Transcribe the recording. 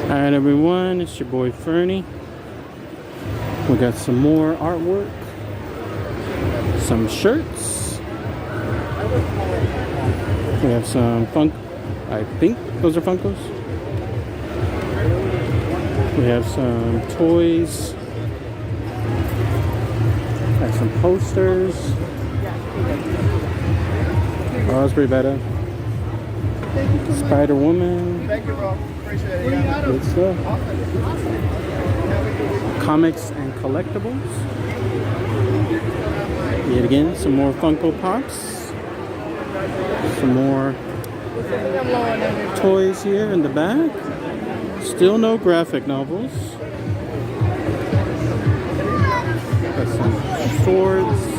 Alright everyone, it's your boy Fernie. We got some more artwork, some shirts. We have some I think those are Funkos. We have some toys. Got some posters. Oh, that's pretty better. Spider-Woman. Thank you, bro. Appreciate it. Good stuff. Comics and collectibles. Yet again, some more Funko Pops. Some more toys here in the back. Still no graphic novels. Got some swords.